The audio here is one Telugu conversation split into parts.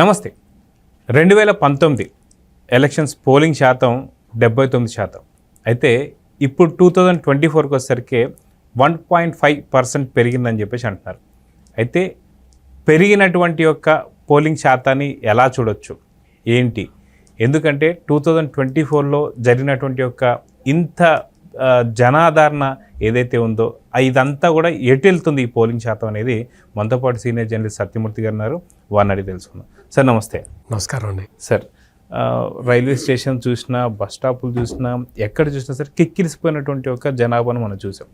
నమస్తే. 2019 ఎలక్షన్స్ పోలింగ్ శాతం 79%. అయితే ఇప్పుడు 2024కి వచ్చేసరికి 1.5% పెరిగిందని చెప్పేసి అంటున్నారు. అయితే పెరిగినటువంటి యొక్క పోలింగ్ శాతాన్ని ఎలా చూడొచ్చు ఏంటి? ఎందుకంటే 2024లో జరిగినటువంటి యొక్క ఇంత జనాదరణ ఏదైతే ఉందో ఇదంతా కూడా ఎటు వెళ్తుంది ఈ పోలింగ్ శాతం అనేది మనతో పాటు సీనియర్ జర్నలిస్ట్ సత్యమూర్తి గారు ఉన్నారు. వారిని అడిగి తెలుసుకుందాం. సార్ నమస్తే. నమస్కారం అండి. సార్, రైల్వే స్టేషన్ చూసినా, బస్ స్టాపులు చూసినా, ఎక్కడ చూసినా సరే కిక్కిరిసిపోయినటువంటి ఒక జనాభాను మనం చూసాం.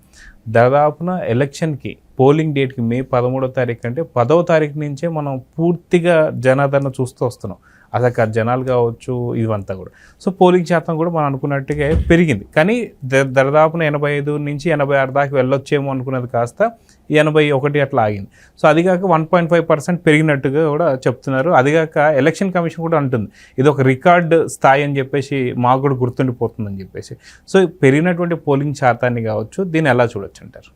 దాదాపున ఎలక్షన్కి పోలింగ్ డేట్కి మే 13వ తారీఖు అంటే 10వ తారీఖు నుంచే మనం పూర్తిగా జనాదరణ చూస్తూ వస్తున్నాం. అసలు జనాలు కావచ్చు ఇవంతా కూడా. సో పోలింగ్ శాతం కూడా మనం అనుకున్నట్టుగా పెరిగింది. కానీ దాదాపున 85 నుంచి 86 దాకా వెళ్ళొచ్చేమో అనుకున్నది కాస్త 81 అట్లా ఆగింది. సో అదిగాక 1.5% పెరిగినట్టుగా కూడా చెప్తున్నారు. అదిగాక ఎలక్షన్ కమిషన్ కూడా అంటుంది ఇది ఒక రికార్డ్ స్థాయి అని చెప్పేసి మాకు కూడా గుర్తుండిపోతుందని చెప్పేసి. సో పెరిగినటువంటి పోలింగ్ శాతాన్ని కావచ్చు దీన్ని ఎలా చూడొచ్చు అంటారు?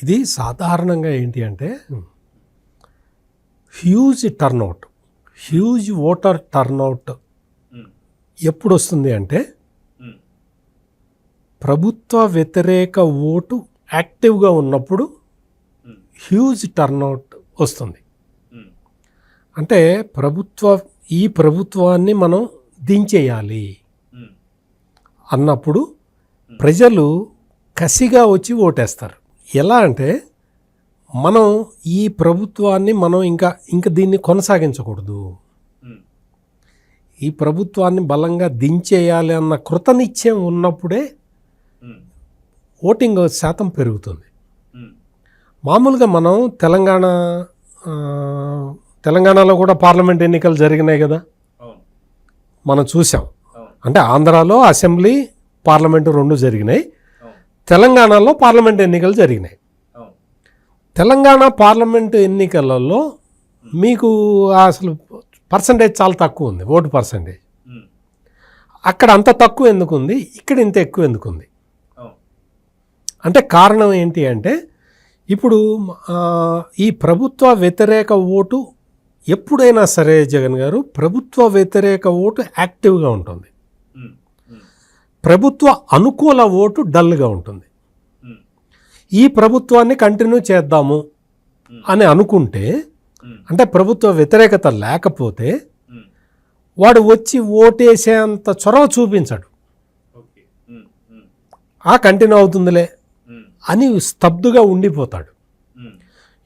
ఇది సాధారణంగా ఏంటి అంటే huge turnout, huge voter turnout ఎప్పుడు వస్తుంది అంటే ప్రభుత్వ వ్యతిరేక ఓటు యాక్టివ్గా ఉన్నప్పుడు హ్యూజ్ టర్నౌట్ వస్తుంది. అంటే ఈ ప్రభుత్వాన్ని మనం దించేయాలి అన్నప్పుడు ప్రజలు కసిగా వచ్చి ఓటేస్తారు. ఎలా అంటే మనం ఈ ప్రభుత్వాన్ని మనం ఇంకా దీన్ని కొనసాగించకూడదు, ఈ ప్రభుత్వాన్ని బలంగా దించేయాలి అన్న కృతనిశ్చయం ఉన్నప్పుడే ఓటింగ్ శాతం పెరుగుతుంది. మామూలుగా మనం తెలంగాణలో కూడా పార్లమెంట్ ఎన్నికలు జరిగినాయి కదా, మనం చూసాం. అంటే ఆంధ్రాలో అసెంబ్లీ పార్లమెంటు 2 జరిగినాయి, తెలంగాణలో పార్లమెంట్ ఎన్నికలు జరిగినాయి. తెలంగాణ పార్లమెంటు ఎన్నికలలో మీకు అసలు పర్సంటేజ్ చాలా తక్కువ ఉంది, ఓటు పర్సంటేజ్. అక్కడ అంత తక్కువ ఎందుకు ఉంది, ఇక్కడ ఇంత ఎక్కువ ఎందుకు ఉంది అంటే కారణం ఏంటి అంటే ఇప్పుడు ఈ ప్రభుత్వ వ్యతిరేక ఓటు ఎప్పుడైనా సరే జగన్ గారు, ప్రభుత్వ వ్యతిరేక ఓటు యాక్టివ్గా ఉంటుంది, ప్రభుత్వ అనుకూల ఓటు డల్గా ఉంటుంది. ఈ ప్రభుత్వాన్ని కంటిన్యూ చేద్దాము అని అనుకుంటే, అంటే ప్రభుత్వ వ్యతిరేకత లేకపోతే వాడు వచ్చి ఓటేసేంత చొరవ చూపించాడు. కంటిన్యూ అవుతుందిలే అని స్తబ్దుగా ఉండిపోతాడు.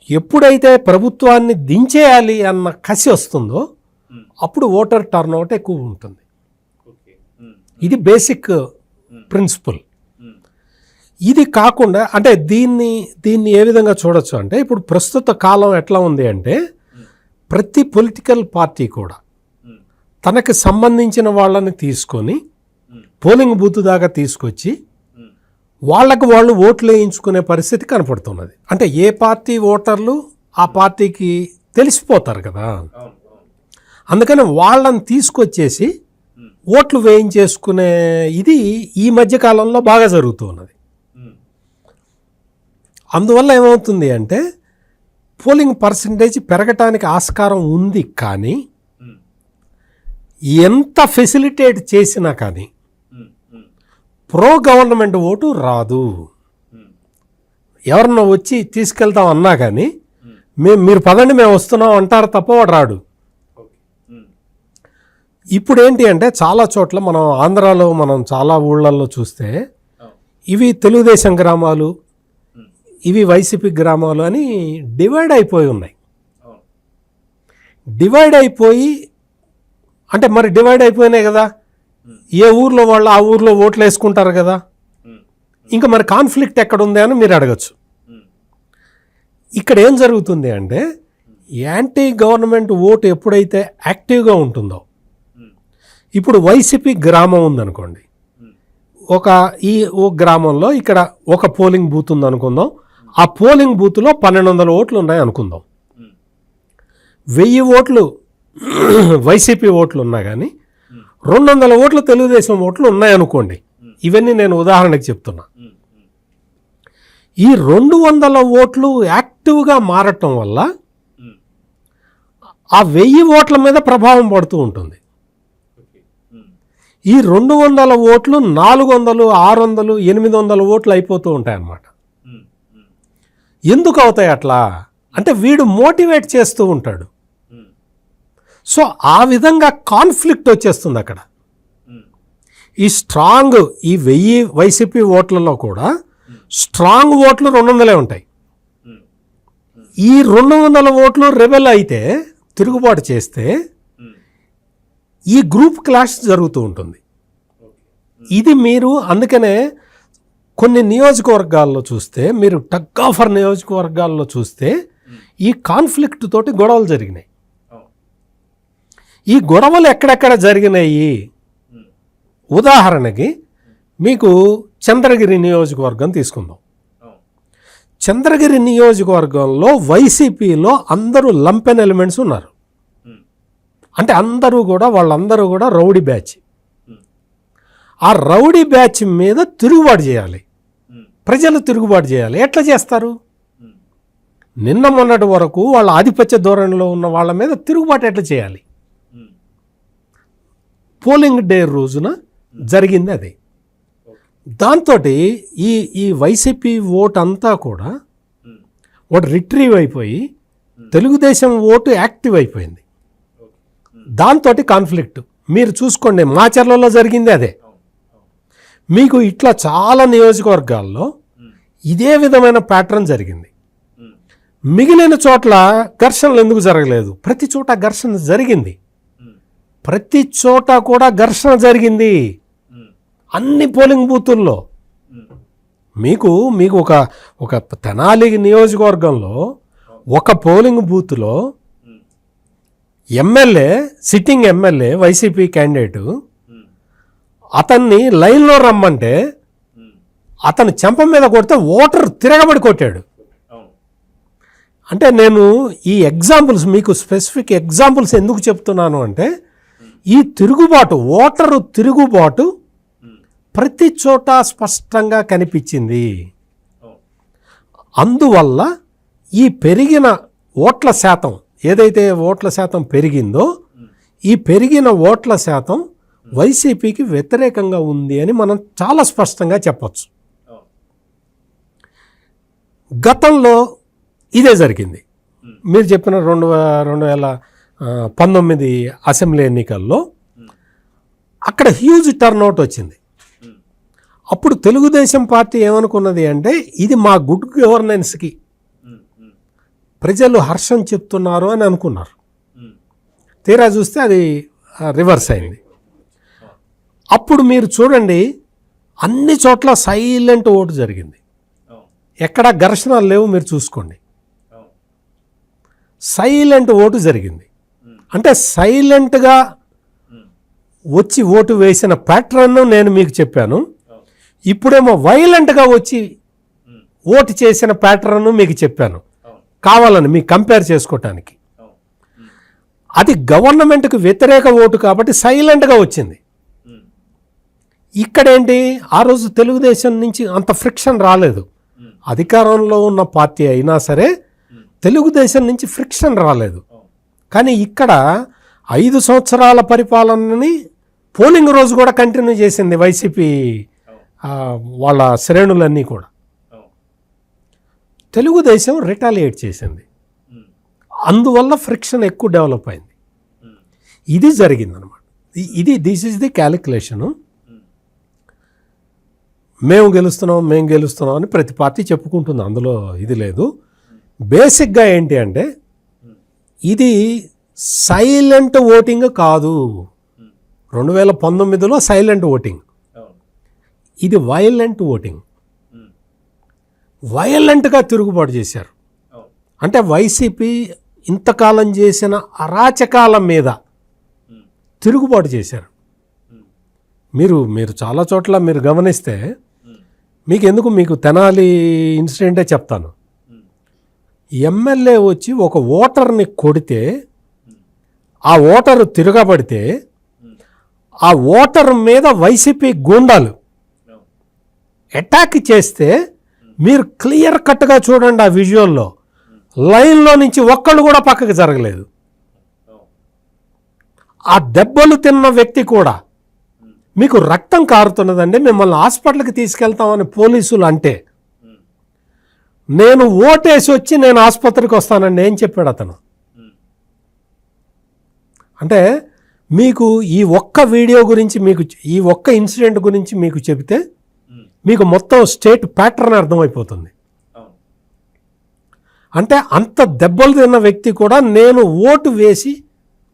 ఎప్పుడైతే ప్రభుత్వాన్ని దించేయాలి అన్న కసి వస్తుందో అప్పుడు ఓటర్ టర్న్అవుట్ ఎక్కువ ఉంటుంది. ఇది బేసిక్ ప్రిన్సిపల్. ఇది కాకుండా అంటే దీన్ని ఏ విధంగా చూడొచ్చు అంటే ఇప్పుడు ప్రస్తుత కాలం ఎట్లా ఉంది అంటే ప్రతి పొలిటికల్ పార్టీ కూడా తనకు సంబంధించిన వాళ్ళని తీసుకొని పోలింగ్ బూత్ దాకా తీసుకొచ్చి వాళ్ళు ఓట్లు వేయించుకునే పరిస్థితి కనపడుతున్నది. అంటే ఏ పార్టీ ఓటర్లు ఆ పార్టీకి తెలిసిపోతారు కదా, అందుకని వాళ్ళని తీసుకొచ్చేసి ఓట్లు వేయించేసుకునే ఇది ఈ మధ్యకాలంలో బాగా జరుగుతున్నది. అందువల్ల ఏమవుతుంది అంటే పోలింగ్ పర్సంటేజ్ పెరగటానికి ఆస్కారం ఉంది, కానీ ఎంత ఫెసిలిటేట్ చేసినా కానీ ప్రో గవర్నమెంట్ ఓటు రాదు. ఎవరన్నా వచ్చి తీసుకెళ్తాం అన్నా కానీ మీరు పదండి మేము వస్తున్నాం అంటారు తప్ప వాడు రాడు. ఇప్పుడు ఏంటి అంటే చాలా చోట్ల మనం ఆంధ్రాలో మనం చాలా ఊళ్ళల్లో చూస్తే ఇవి తెలుగుదేశం గ్రామాలు, ఇవి వైసీపీ గ్రామాలు అని డివైడ్ అయిపోయి ఉన్నాయి. డివైడ్ అయిపోయి అంటే మరి డివైడ్ అయిపోయినాయి కదా, ఏ ఊర్లో వాళ్ళు ఆ ఊర్లో ఓట్లు వేసుకుంటారు కదా, ఇంకా మరి కాన్ఫ్లిక్ట్ ఎక్కడుంది అని మీరు అడగచ్చు. ఇక్కడ ఏం జరుగుతుంది అంటే యాంటీ గవర్నమెంట్ ఓటు ఎప్పుడైతే యాక్టివ్గా ఉంటుందో, ఇప్పుడు వైసీపీ గ్రామం ఉందనుకోండి, ఒక గ్రామంలో ఇక్కడ ఒక పోలింగ్ బూత్ ఉందనుకుందాం, ఆ పోలింగ్ బూత్లో 1200 ఓట్లు ఉన్నాయి అనుకుందాం. 1000 ఓట్లు వైసీపీ ఓట్లు ఉన్నా కానీ 200 ఓట్లు తెలుగుదేశం ఓట్లు ఉన్నాయనుకోండి. ఇవన్నీ నేను ఉదాహరణకి చెప్తున్నా. ఈ 200 ఓట్లు యాక్టివ్గా మారటం వల్ల ఆ 1000 ఓట్ల మీద ప్రభావం పడుతూ ఉంటుంది. ఈ 200 ఓట్లు 400, 600, 800 ఓట్లు అయిపోతూ ఉంటాయి అన్నమాట. ఎందుకు అవుతాయి అట్లా అంటే వీడు మోటివేట్ చేస్తూ ఉంటాడు. సో ఆ విధంగా కాన్ఫ్లిక్ట్ వచ్చేస్తుంది అక్కడ. ఈ స్ట్రాంగ్ ఈ 1000 వైసీపీ ఓట్లలో కూడా స్ట్రాంగ్ ఓట్లు 200 ఉంటాయి. ఈ 200 ఓట్లు రెబెల్ అయితే, తిరుగుబాటు చేస్తే ఈ గ్రూప్ క్లాష్ జరుగుతూ ఉంటుంది. ఇది మీరు అందుకనే కొన్ని నియోజకవర్గాల్లో చూస్తే, మీరు టగ్ ఆఫ్ వార్ నియోజకవర్గాల్లో చూస్తే ఈ కాన్ఫ్లిక్ట్ తోటి గొడవలు జరిగినాయి. ఈ గొడవలు ఎక్కడెక్కడ జరిగినాయి, ఉదాహరణకి మీకు చంద్రగిరి నియోజకవర్గం తీసుకుందాం. చంద్రగిరి నియోజకవర్గంలో వైసీపీలో అందరూ లంపెన్ ఎలిమెంట్స్ ఉన్నారు. అంటే వాళ్ళందరూ కూడా రౌడీ బ్యాచ్. ఆ రౌడీ బ్యాచ్ మీద తిరుగుబాటు చేయాలి, ప్రజలు తిరుగుబాటు చేయాలి. ఎట్లా చేస్తారు? నిన్న మొన్నటి వరకు వాళ్ళ ఆధిపత్య ధోరణిలో ఉన్న వాళ్ళ మీద తిరుగుబాటు ఎట్లా చేయాలి? పోలింగ్ డే రోజున జరిగింది అది. దాంతో ఈ వైసీపీ ఓటు అంతా కూడా ఓటు రిట్రీవ్ అయిపోయి తెలుగుదేశం ఓటు యాక్టివ్ అయిపోయింది. దాంతో కాన్ఫ్లిక్ట్ మీరు చూసుకోండి, మాచర్లలో జరిగింది అదే. మీకు ఇట్లా చాలా నియోజకవర్గాల్లో ఇదే విధమైన ప్యాటర్న్ జరిగింది. మిగిలిన చోట్ల ఘర్షణలు ఎందుకు జరగలేదు? ప్రతి చోట ఘర్షణ జరిగింది. ప్రతి చోట కూడా ఘర్షణ జరిగింది, అన్ని పోలింగ్ బూతుల్లో. మీకు ఒక తెనాలి నియోజకవర్గంలో ఒక పోలింగ్ బూత్లో MLA, sitting MLA YCP candidate, అతన్ని లైన్లో రమ్మంటే అతను చెంప మీద కొడితే ఓటర్ తిరగబడి కొట్టాడు. అంటే నేను ఈ ఎగ్జాంపుల్స్ మీకు స్పెసిఫిక్ ఎగ్జాంపుల్స్ ఎందుకు చెప్తున్నాను అంటే, ఈ తిరుగుబాటు, ఓటరు తిరుగుబాటు ప్రతి చోట స్పష్టంగా కనిపించింది. అందువల్ల ఈ పెరిగిన ఓట్ల శాతం, ఏదైతే ఓట్ల శాతం పెరిగిందో, ఈ పెరిగిన ఓట్ల శాతం వైసీపీకి వ్యతిరేకంగా ఉంది అని మనం చాలా స్పష్టంగా చెప్పచ్చు. గతంలో ఇదే జరిగింది. మీరు చెప్పిన 2019 అసెంబ్లీ ఎన్నికల్లో అక్కడ హ్యూజ్ టర్న్అవుట్ వచ్చింది. అప్పుడు తెలుగుదేశం పార్టీ ఏమనుకున్నది అంటే, ఇది మా గుడ్ గవర్నెన్స్కి ప్రజలు హర్షం చెప్తున్నారు అని అనుకున్నారు. తీరా చూస్తే అది రివర్స్ అయింది. అప్పుడు మీరు చూడండి, అన్ని చోట్ల సైలెంట్ ఓటు జరిగింది, ఎక్కడ ఘర్షణలు లేవు. మీరు చూసుకోండి, సైలెంట్ ఓటు జరిగింది. అంటే సైలెంట్గా వచ్చి ఓటు వేసిన ప్యాటర్న్ నేను మీకు చెప్పాను. ఇప్పుడేమో వైలెంట్గా వచ్చి ఓటు చేసిన ప్యాటర్న్ మీకు చెప్పాను, కావాలని మీకు కంపేర్ చేసుకోవటానికి. అది గవర్నమెంట్కి వ్యతిరేక ఓటు కాబట్టి సైలెంట్గా వచ్చింది. ఇక్కడేంటి, ఆ రోజు తెలుగుదేశం నుంచి అంత ఫ్రిక్షన్ రాలేదు. అధికారంలో ఉన్న పార్టీ అయినా సరే తెలుగుదేశం నుంచి ఫ్రిక్షన్ రాలేదు. కానీ ఇక్కడ 5 సంవత్సరాల పరిపాలనని పోలింగ్ రోజు కూడా కంటిన్యూ చేసింది వైసీపీ వాళ్ళ శ్రేణులన్నీ కూడా. తెలుగుదేశం రిటాలియేట్ చేసింది, అందువల్ల ఫ్రిక్షన్ ఎక్కువ డెవలప్ అయింది. ఇది జరిగిందనమాట. This is the calculation. మేము గెలుస్తున్నాం అని ప్రతి పార్టీ చెప్పుకుంటుంది, అందులో ఇది లేదు. బేసిక్గా ఏంటి అంటే, ఇది సైలెంట్ ఓటింగ్ కాదు. 2019లో సైలెంట్ ఓటింగ్, ఇది వైలెంట్ ఓటింగ్. వైలెంట్గా తిరుగుబాటు చేశారు. అంటే వైసీపీ ఇంతకాలం చేసిన అరాచకాల మీద తిరుగుబాటు చేశారు. మీరు చాలా చోట్ల మీరు గమనిస్తే, మీకు తెనాలి ఇన్సిడెంటే చెప్తాను. ఎమ్మెల్యే వచ్చి ఒక ఓటర్ని కొడితే, ఆ ఓటరు తిరగబడితే, ఆ ఓటర్ మీద వైసీపీ గూండాలు అటాక్ చేస్తే మీరు క్లియర్ కట్గా చూడండి ఆ విజువల్లో, లైన్లో నుంచి ఒక్కళ్ళు కూడా పక్కకు జరగలేదు. ఆ దెబ్బలు తిన్న వ్యక్తి కూడా మీకు రక్తం కారుతున్నదండి, మిమ్మల్ని హాస్పిటల్కి తీసుకెళ్తామని పోలీసులు అంటే నేను ఓటేసి వచ్చి నేను ఆసుపత్రికి వస్తానండి ఏం చెప్పాడు అతను. అంటే మీకు ఈ ఒక్క వీడియో గురించి, మీకు ఈ ఒక్క ఇన్సిడెంట్ గురించి మీకు చెబితే మీకు మొత్తం స్టేట్ ప్యాటర్న్ అర్థమైపోతుంది. అంటే అంత దెబ్బలు తిన్న వ్యక్తి కూడా నేను ఓటు వేసి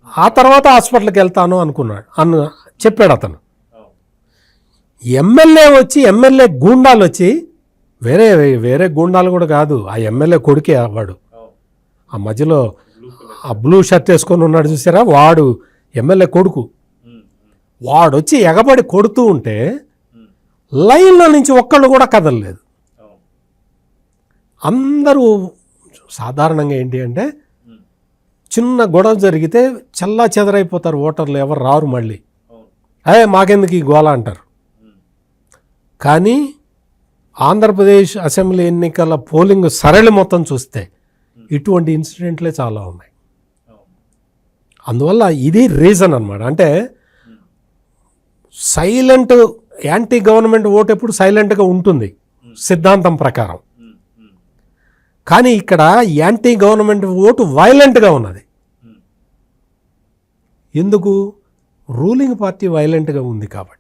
ఆ తర్వాత హాస్పిటల్కి వెళ్తాను అనుకున్నాడు చెప్పాడు అతను. ఎమ్మెల్యే గూండాలు వచ్చి వేరే గూండాలు కూడా కాదు, ఆ ఎమ్మెల్యే కొడుకే వాడు, ఆ మధ్యలో ఆ బ్లూ షర్ట్ వేసుకొని ఉన్నాడు చూసారా, వాడు ఎమ్మెల్యే కొడుకు. వాడు వచ్చి ఎగబడి కొడుతూ ఉంటే లైన్లో నుంచి ఒక్కళ్ళు కూడా కదలలేదు. అందరూ సాధారణంగా ఏంటి అంటే చిన్న గొడవ జరిగితే చల్లా చెదరైపోతారు ఓటర్లు, ఎవరు రారు మళ్ళీ, మాకెందుకు ఈ గోల అంటారు. కానీ ఆంధ్రప్రదేశ్ అసెంబ్లీ ఎన్నికల పోలింగ్ సరళి మొత్తం చూస్తే ఇటువంటి ఇన్సిడెంట్లే చాలా ఉన్నాయి. అందువల్ల ఇది రీజన్ అన్నమాట. అంటే సైలెంట్ యాంటీ గవర్నమెంట్ ఓటు ఎప్పుడు సైలెంట్గా ఉంటుంది సిద్ధాంతం ప్రకారం, కానీ ఇక్కడ యాంటీ గవర్నమెంట్ ఓటు వైలెంట్గా ఉన్నది. ఎందుకు? రూలింగ్ పార్టీ వైలెంట్గా ఉంది కాబట్టి.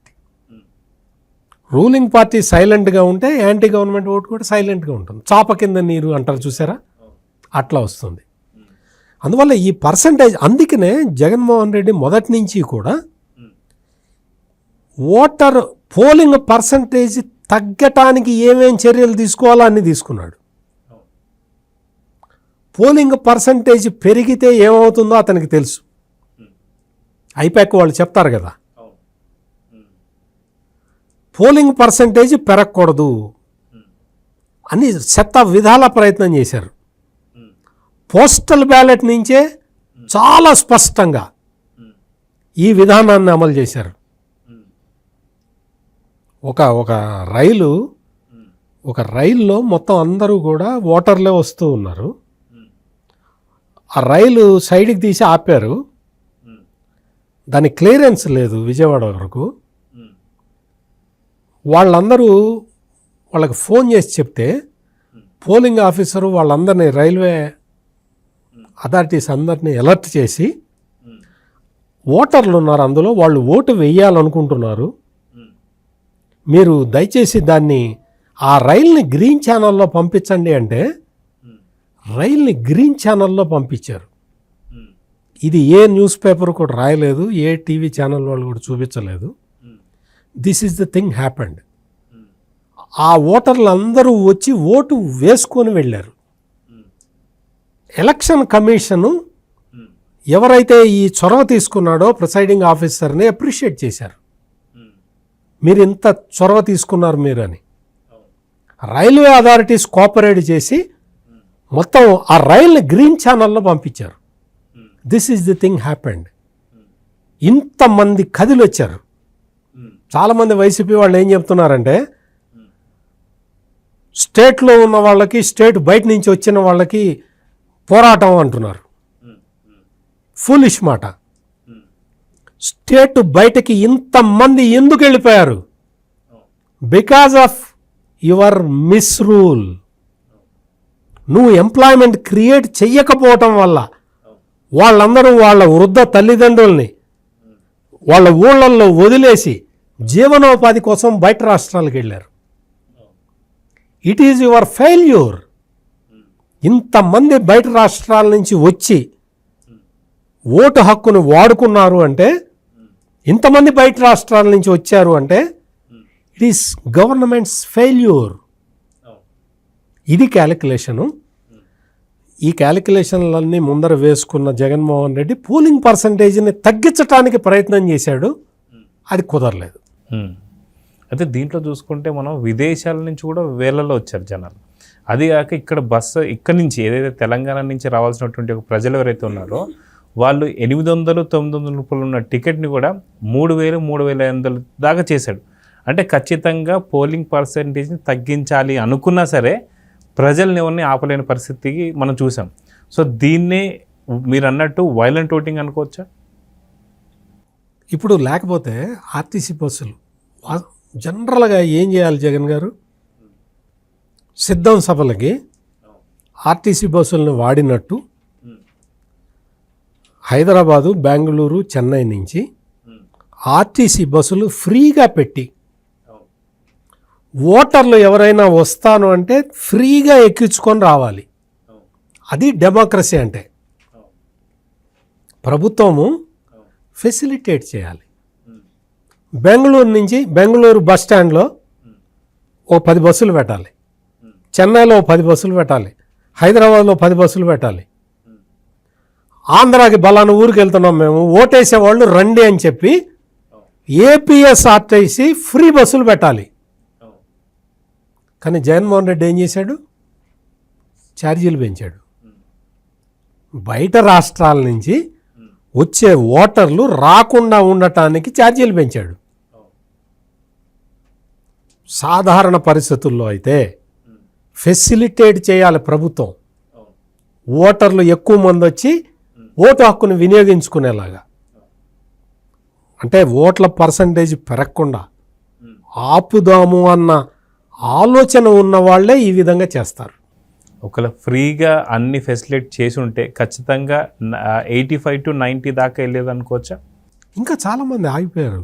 రూలింగ్ పార్టీ సైలెంట్గా ఉంటే యాంటీ గవర్నమెంట్ ఓటు కూడా సైలెంట్గా ఉంటుంది. చాప కింద నీరు అంటారు చూసారా, అట్లా వస్తుంది. అందువల్ల ఈ పర్సంటేజ్, అందుకనే జగన్మోహన్ రెడ్డి మొదటి నుంచి కూడా ఓటర్ పోలింగ్ పర్సంటేజ్ తగ్గటానికి ఏమేం చర్యలు తీసుకోవాలో అన్నీ తీసుకున్నాడు. పోలింగ్ పర్సంటేజ్ పెరిగితే ఏమవుతుందో అతనికి తెలుసు. ఐపాక్ వాళ్ళు చెప్తారు కదా, పోలింగ్ పర్సంటేజ్ పెరగకూడదు అని విధాల ప్రయత్నం చేశారు. పోస్టల్ బ్యాలెట్ నుంచే చాలా స్పష్టంగా ఈ విధానాన్ని అమలు చేశారు. ఒక రైల్లో మొత్తం అందరూ కూడా ఓటర్లే వస్తూ ఉన్నారు. ఆ రైలు సైడ్కి తీసి ఆపారు, దానికి క్లియరెన్స్ లేదు విజయవాడ వరకు. వాళ్ళకి ఫోన్ చేసి చెప్తే పోలింగ్ ఆఫీసరు వాళ్ళందరినీ, రైల్వే అథారిటీస్ అందరినీ అలర్ట్ చేసి, ఓటర్లు ఉన్నారు అందులో, వాళ్ళు ఓటు వేయాలనుకుంటున్నారు, మీరు దయచేసి దాన్ని ఆ రైల్ని గ్రీన్ ఛానల్లో పంపించండి అంటే రైల్ని గ్రీన్ ఛానల్లో పంపించారు. ఇది ఏ న్యూస్ పేపర్ కూడా రాయలేదు, ఏ టీవీ ఛానల్ వాళ్ళు కూడా చూపించలేదు. This is the thing happened. ఆ ఓటర్లు అందరూ వచ్చి ఓటు వేసుకొని వెళ్ళారు. ఎలక్షన్ కమిషను ఎవరైతే ఈ చొరవ తీసుకున్నాడో ప్రిసైడింగ్ ఆఫీసర్ని అప్రిషియేట్ చేశారు. మీరు ఇంత చొరవ తీసుకున్నారు మీరు అని. రైల్వే అథారిటీస్ కోఆపరేట్ చేసి మొత్తం ఆ రైల్ని గ్రీన్ ఛానల్లో పంపించారు. This is the thing happened. ఇంతమంది కదిలి వచ్చారు. చాలామంది వైసీపీ వాళ్ళు ఏం చెప్తున్నారంటే స్టేట్లో ఉన్న వాళ్ళకి, స్టేట్ బయట నుంచి వచ్చిన వాళ్ళకి పోరాటం అంటున్నారు. ఫూలిష్ మాట. స్టేట్ బయటకి ఇంతమంది ఎందుకు వెళ్ళిపోయారు? Because of your మిస్రూల్. నువ్వు ఎంప్లాయ్మెంట్ క్రియేట్ చెయ్యకపోవటం వల్ల వాళ్ళందరూ వాళ్ళ వృద్ధ తల్లిదండ్రుల్ని వాళ్ళ ఊళ్ళల్లో వదిలేసి జీవనోపాధి కోసం బయట రాష్ట్రాలకు వెళ్ళారు. It is your failure. ఇంతమంది బయట రాష్ట్రాల నుంచి వచ్చి ఓటు హక్కును వాడుకున్నారు అంటే, ఇంతమంది బయట రాష్ట్రాల నుంచి వచ్చారు అంటే ఇట్ ఈస్ గవర్నమెంట్స్ ఫెయిల్యూర్. ఇది క్యాలిక్యులేషను. ఈ క్యాలిక్యులేషన్లన్నీ ముందర వేసుకున్న జగన్మోహన్ రెడ్డి పోలింగ్ పర్సంటేజ్ని తగ్గించడానికి ప్రయత్నం చేశాడు, అది కుదరలేదు. అయితే దీంట్లో చూసుకుంటే మనం విదేశాల నుంచి కూడా వేలలో వచ్చారు జనాలు. అది కాక ఇక్కడ ఇక్కడ నుంచి ఏదైతే తెలంగాణ నుంచి రావాల్సినటువంటి ఒక ప్రజలు ఎవరైతే ఉన్నారో వాళ్ళు 800-900 రూపాయలు ఉన్న టికెట్ని కూడా 3,000-3,500 దాకా చేశాడు. అంటే ఖచ్చితంగా పోలింగ్ పర్సంటేజ్ని తగ్గించాలి అనుకున్నా సరే ప్రజల్ని ఎవరిని ఆపలేని పరిస్థితికి మనం చూసాం. సో దీన్నే మీరు అన్నట్టు వైలెంట్ ఓటింగ్ అనుకోవచ్చా? ఇప్పుడు లేకపోతే ఆర్టీసీ బస్సులు జనరల్గా ఏం చేయాలి జగన్ గారు? సిద్ధం సభలకి ఆర్టీసీ బస్సులను వాడినట్టు హైదరాబాదు, బెంగళూరు, చెన్నై నుంచి ఆర్టీసీ బస్సులు ఫ్రీగా పెట్టి ఓటర్లు ఎవరైనా వస్తాను అంటే ఫ్రీగా ఎక్కించుకొని రావాలి. అది డెమోక్రసీ అంటే. ప్రభుత్వము ఫెసిలిటేట్ చేయాలి. బెంగళూరు నుంచి బెంగళూరు బస్ స్టాండ్లో ఓ 10 బస్సులు పెట్టాలి, చెన్నైలో 10 బస్సులు పెట్టాలి, హైదరాబాద్లో 10 బస్సులు పెట్టాలి. ఆంధ్రాకి బలానా ఊరికి వెళ్తున్నాం మేము, ఓటేసేవాళ్ళు రండి అని చెప్పి ఏపీఎస్ఆర్టీసీ ఫ్రీ బస్సులు పెట్టాలి. కానీ జగన్మోహన్ రెడ్డి ఏం చేశాడు? ఛార్జీలు పెంచాడు. బయట రాష్ట్రాల నుంచి వచ్చే ఓటర్లు రాకుండా ఉండటానికి ఛార్జీలు పెంచాడు. సాధారణ పరిస్థితుల్లో అయితే ఫెసిలిటేట్ చేయాలి ప్రభుత్వం, ఓటర్లు ఎక్కువ మంది వచ్చి ఓటు హక్కును వినియోగించుకునేలాగా. అంటే ఓట్ల పర్సంటేజ్ పెరగకుండా ఆపుదాము అన్న ఆలోచన ఉన్న వాళ్ళే ఈ విధంగా చేస్తారు. ఒకవేళ ఫ్రీగా అన్ని ఫెసిలిటీ చేసి ఉంటే ఖచ్చితంగా 85 to 90 దాకా వెళ్ళేది అనుకోవచ్చా? ఇంకా చాలామంది ఆగిపోయారు.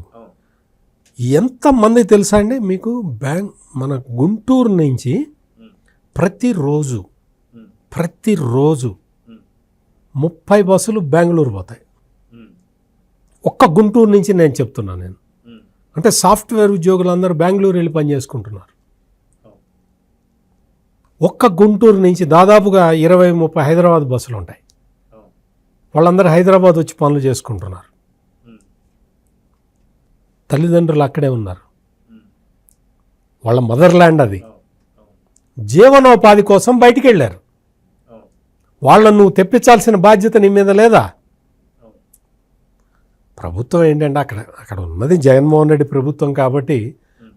ఎంతమంది తెలుసా అండి మీకు? మన గుంటూరు నుంచి ప్రతిరోజు 30 బస్సులు బెంగళూరు పోతాయి. ఒక్క గుంటూరు నుంచి నేను చెప్తున్నాను నేను. అంటే సాఫ్ట్వేర్ ఉద్యోగులు అందరూ బెంగళూరు వెళ్ళి పని చేసుకుంటున్నారు. ఒక్క గుంటూరు నుంచి దాదాపుగా 20-30 హైదరాబాద్ బస్సులు ఉంటాయి. వాళ్ళందరూ హైదరాబాద్ వచ్చి పనులు చేసుకుంటున్నారు. తల్లిదండ్రులు అక్కడే ఉన్నారు. వాళ్ళ మదర్ ల్యాండ్ అది. జీవనోపాధి కోసం బయటికి వెళ్ళారు. వాళ్ళను నువ్వు తెప్పించాల్సిన బాధ్యత నీ మీద లేదా? ప్రభుత్వం ఏంటంటే అక్కడ ఉన్నది జగన్మోహన్ రెడ్డి ప్రభుత్వం కాబట్టి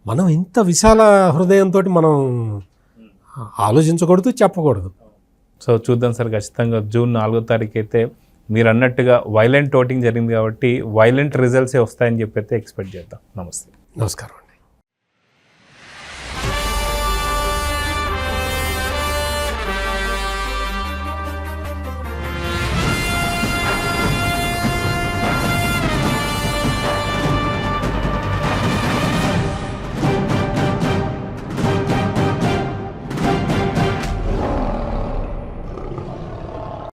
మనం ఇంత విశాల హృదయంతో మనం ఆలోచించకూడదు, చెప్పకూడదు. సో చూద్దాం సార్, ఖచ్చితంగా జూన్ 4వ తారీఖు అయితే మీరు అన్నట్టుగా వైలెంట్ ఓటింగ్ జరిగింది కాబట్టి వైలెంట్ రిజల్ట్సే వస్తాయని చెప్పి అయితే ఎక్స్పెక్ట్ చేద్దాం. నమస్తే. నమస్కారం.